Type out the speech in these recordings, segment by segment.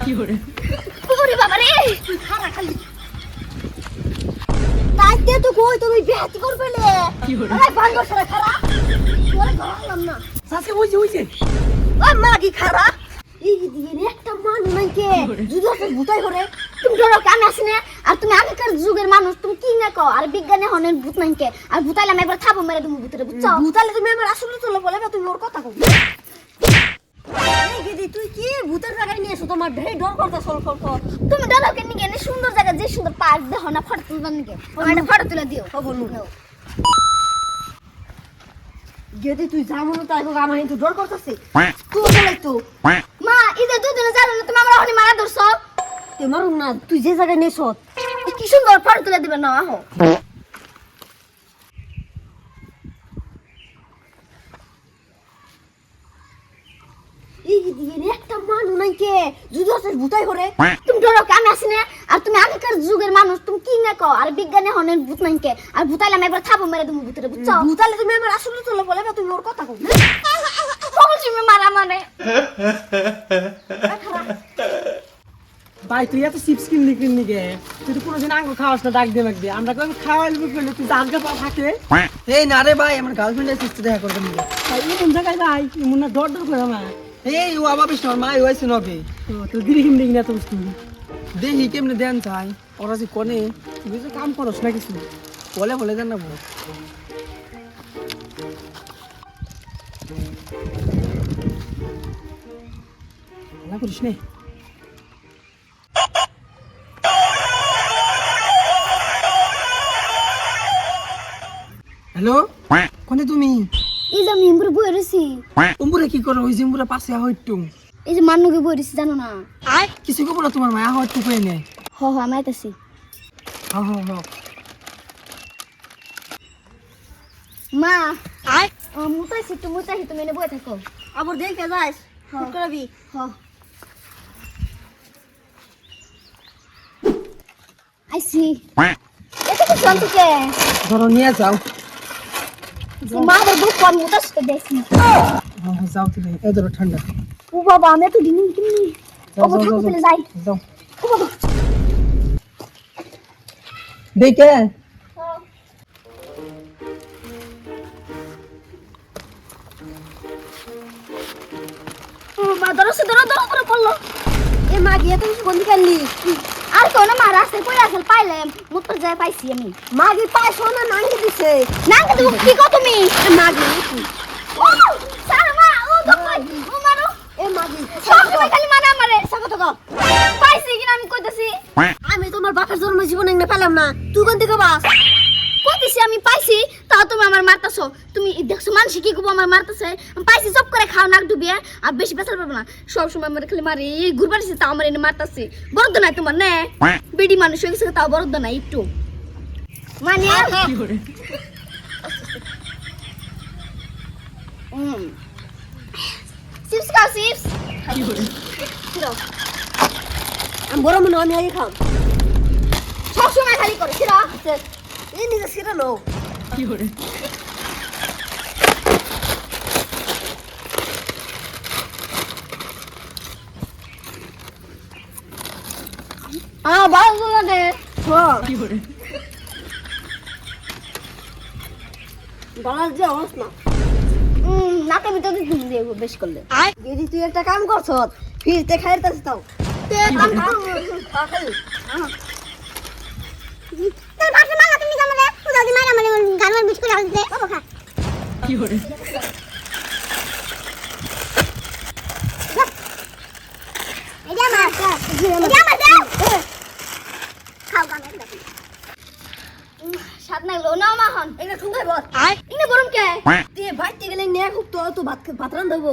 কি করে ওরে বাবা রে তুই খারা খালি তাইতে তো কই তুমি বিহাতি করবে লে কি করে আরে বান্দর সারা খারা ওরে গলাম না সাসে ওইছে ও মাগি খারা এই দিয়ে একটা মানু নাই কে যদি ওকে ভূতাই করে তুমি ডরো কানে আসনে আর তুমি আগেকার যুগের মানুষ তুমি কি না কও আর বিজ্ঞানে হনেন ভূত নাই কে আর ভূতাইলে আমি একবার থাবো মেরে তুমি ভূতরে বুঝছো ভূতাইলে তুমি আমার আসলে চলে বলে না তুমি ওর কথা কও এই গিদি তুই কি ভূতের জায়গায় নিয়ে এসো তোমার ঢেই ডর করতে সল তুমি ডরো কেন নিয়ে এনে সুন্দর জায়গা যে সুন্দর পার্ক দেখো না ফটো তুলবার নিকে আমার একটা ফটো তুলে দিও ও বলু গেদি তুই যাবো না তাই আমার কিন্তু ডর করতেছে তুই বলে তো মা ইদে দুদিনে জানো না তুমি আমার ওখানে মারা ধরছো তুই মারুম না তুই যে জায়গায় নেছো কি সুন্দর ফটো তুলে দিবে না আহো এই দিনে একটা মানু নাই কে যদি ওসে ভূতাই করে তুমি ডরো কানে আসনে আর তুমি আগেকার যুগের মানুষ তুমি কি না কও আর বিজ্ঞানে হনেন ভূত নাই কে আর ভূতাইলে আমি একবার থাবো মেরে তুমি ভূতরে বুঝছো ভূতাইলে তুমি আমার আসলে চলে বলে না তুমি ওর কথা কও বলছি আমি মারা মানে ভাই তুই এত চিপস কিনলি গে তুই তো কোনোদিন আঙ্গুর খাওয়াস না ডাক দিয়ে মাক দিয়ে আমরা কই খাওয়াইলবো বলে তুই জানকে পা থাকে এই না রে ভাই আমার গার্লফ্রেন্ড এসেছে দেখা করবে নিয়ে ভাই এই কোন জায়গায় ভাই মনে ডর করে আমার এই ও আবার বিষ্ণু মা ও আইছে নবে তো দিদি কিনলি না তো বুঝতে দেখি কেমনে দেন চাই ওরা যে কোনে তুই তো কাম করস না কিছু বলে জানাবো না করিস নে হ্যালো কোনে তুমি এই যে আমি ইমপুর বই রইছি উম্বুরে কি করো ওই জিম্বুরে পাশে হইটু এই যে মানুকে বই রইছি জানো না কিছু কব না তোমার মায়া হইটু কই নে হ হ আমি আইতাছি হ মা মুতাইছি তুমি এনে বই থাকো আবার দেখে যাস ফুট করবি হ আইছি এটা কি শান্ত কে ধরো নিয়ে যাও মা আবার বুক কম মুতাস তো দেখি যাও তুমি এই ধরো ঠান্ডা ও বাবা আমি তো দিন কিনি ও থাকো চলে যাই যাও ও বাবা দেখে মা ধরো করে পড়লো এ মা গিয়ে তুমি কোন কালি আর তো না মা রাস্তায় কই আসল পাইলাম মুত্তর যায় পাইছি আমি মা গি পাইছো না নাঙ্গি দিছে নাঙ্গি তুমি কি কো তুমি মা গি ও সারা মা ও দকই ও মারো এ মা গি সব তুমি খালি মানা আমারে সাগো তো পাইছি কিনা আমি কইতাছি আমি তোমার বাপের জন্ম জীবনে না পেলাম না তুই কোন দিকে বাস কইতেছি আমি পাইছি তাও তুমি আমার মারতাছো তুমি দেখছো মানুষ কি কব আমার মারতাছে আমি পাইছি সব করে খাও নাক ডুবিয়ে আর বেশি বেসাল পারবো না সব সময় আমার খালি মারি এই ঘুরবাড়িছে তাও আমার এনে মারতাছে বরদ নাই তোমার নে বেডি মানুষ হয়ে গেছে তাও বরদ নাই একটু মানে কি করে চিপস খাও চিপস কি করে আমি বড় মনে আমি আগে খাও সব সময় খালি করে ছিড়া এই নিজে ছিড়া লো কি করে ভালো লাগে কি করে গলার যে অবস্থা নাকে ভিতরে তুমি দিয়ে বেশ করলে দিদি তুই একটা কাম করছ ফিরতে খাইতেছ তাও কি করে সাত নাই লো না মাহন এটা ঠুঙ্গাই বল ইনে বরম কে তে বাইতে গেলে নে খুব তো ভাত রান দেবো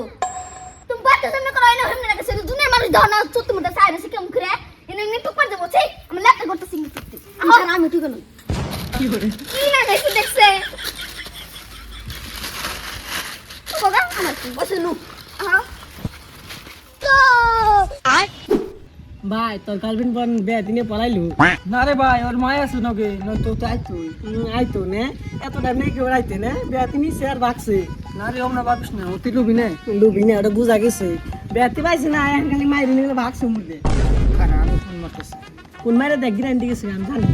তুমি বাইতে সামনে করো না হেমনে রাখছে দুনিয়ার মানুষ দাও না চুত মুটা সাইরে কেমন করে এনে নে টুক পার দেবো সেই আমি লেখা করতেছি আমি ঠিক না কি করে কি না দেখছে বাবা আমার কি বসে নু তো ভাই তোর গার্লফ্রেন্ড বোন বিয়া দিনে পড়াইলু না রে ভাই ওর মায় আছে নগে নয়তো তাই তুই আইতো নে এত টাইম নেই কেউ আইতে না বিয়া তিনি শেয়ার ভাগছে না রে ওমনা ভাবিস না অতি লুবি না লুবি না ওটা বুঝা গেছে বিয়াতি পাইছে না এখন খালি মাইরি নিলে ভাগছে মুখে খারা আমি ফোন মারতেছি কোন মাইরে দেখ গ্রাইন্ড গেছে আমি জানি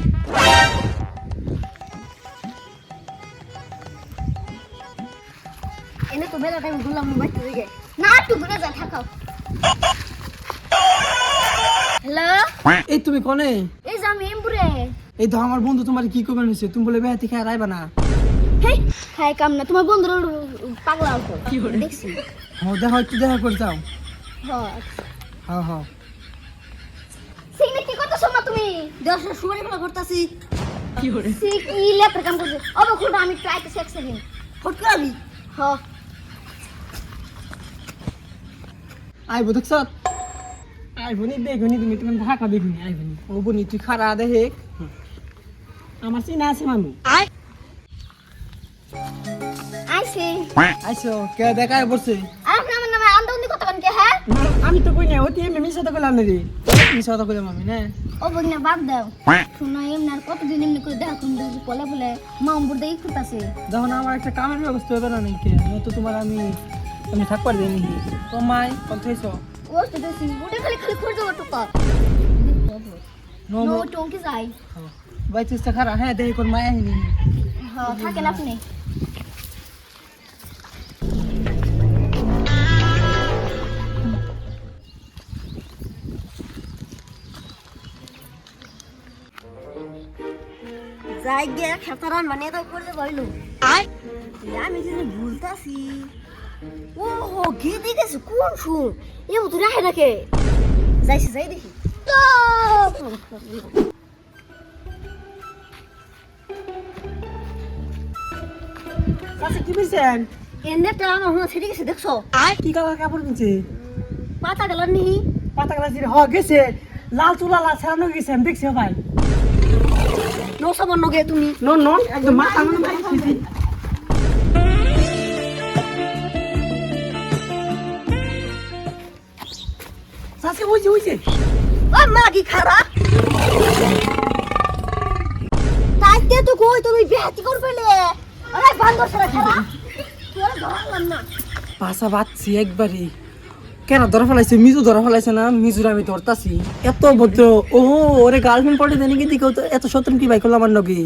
এনে তো বেলা টাইম ঘুরলাম বাইতে দিকে না একটু ঘুরে যা থাকাও হ্যালো এই তুমি কোনে এই যে আমি এমপুরে এই তো আমার বন্ধু তোমার কি করবে নিছে তুমি বলে বেহাতি খায় রাইবা না হেই খাই কাম না তোমার বন্ধুরা পাগলা আউট কি করে দেখছি হ্যাঁ দেখো একটু দেখা করে যাও হ্যাঁ হ্যাঁ হ্যাঁ সিগনে কি করতেছ মা তুমি দেশে সুবারি ফেলা করতেছি কি করে সি কি লেটার কাম করছে অবে খুব আমি ট্রাই করছি এক সেকেন্ড ফট করে আমি হ্যাঁ আইবো দেখছ আইবনি দেখুনি তুমি তুমি ঢাকা দেখুনি আইবনি ও বনি তুই খারা দেখে আমার চিনা আছে মানু আইছে আইসো কে দেখায় বসে আপনি আমার নামে আন্দাউন্দি কত কান কে হ্যাঁ আমি তো কই না ওটি আমি মিশা তো কইলাম না রে মিশা কথা কইলাম আমি না ও বগনা বাদ দাও শুনো এমনি আর কতদিন এমনি করে দেখা কোন দিন বলে বলে মামবুর দেই করতেছে যখন আমার একটা কামের ব্যবস্থা হবে না নাকি তো তোমার আমি থাকবার দেই নাকি তো মাই কোথায়ছো ও তো দেখি ওটা খালি খালি করে দেবো টুকা নো নো টঙ্কি যাই ভাই চেষ্টা খারা হ্যাঁ দেখি কোন মায় আহিনি হ্যাঁ থাকেন আপনি যাই গে খেতারান মানে তো করে বইলু আমি যে ভুলতাছি ও হো গে দেখেছি কোন শুন এ তো রাখে নাকে যাইছি যাই দেখি কাছে কি বলছেন এনে তো আমার হুঁ ছেড়ে গেছে দেখছো কি কালার কাপড় কিনছে পাতা গেল নি পাতা কালার ছিল হ গেছে লাল চুলা লাল ছাড়ানো গেছে আমি দেখছি ভাই নো সাবন নগে তুমি নো নো একদম মাথা মানে ভাই সাসে ওই যে ও মাগি খারা তাইতে তো কই তুমি বিহাতি করবেলে আরে বান্দর সারা খারা তোর ধরলাম না পাশা বাচ্ছি একবারই কেন ধরা ফেলাইছে মিজু ধরা ফেলাইছে না মিজুর আমি ধরতাছি এত ভদ্র ও ওরে গার্লফ্রেন্ড পড়ে দেনি কি দিকে এত সতন কি ভাই করলাম আমার নগে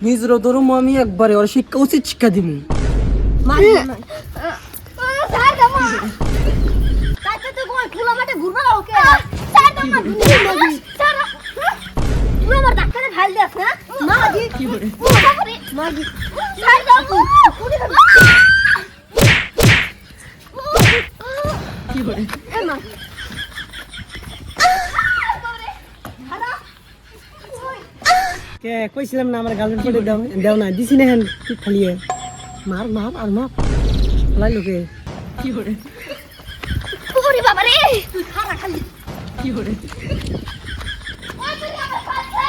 মিজুর ধরুম আমি একবারে ওর শিক্ষা উচিত শিক্ষা দিব মাগি সার দামা তাইতে তো কই ফুলা মাঠে ঘুরবা ওকে সার দামা মাগি সার তুই আমার ডাক্তারে ফাইল দেস না মাগি কি করে মাগি সার দামা কুড়ি কি করে এমা কে কইছিলাম না আমার গার্লফ্রেন্ড পড়ে দাও দাও না দিছি না হ্যাঁ ঠিক খালি মার মার আর মার লাই লোকে কি করে ওরে বাবা রে তুই খারা খালি কি করে ওই তুই আমার পাশে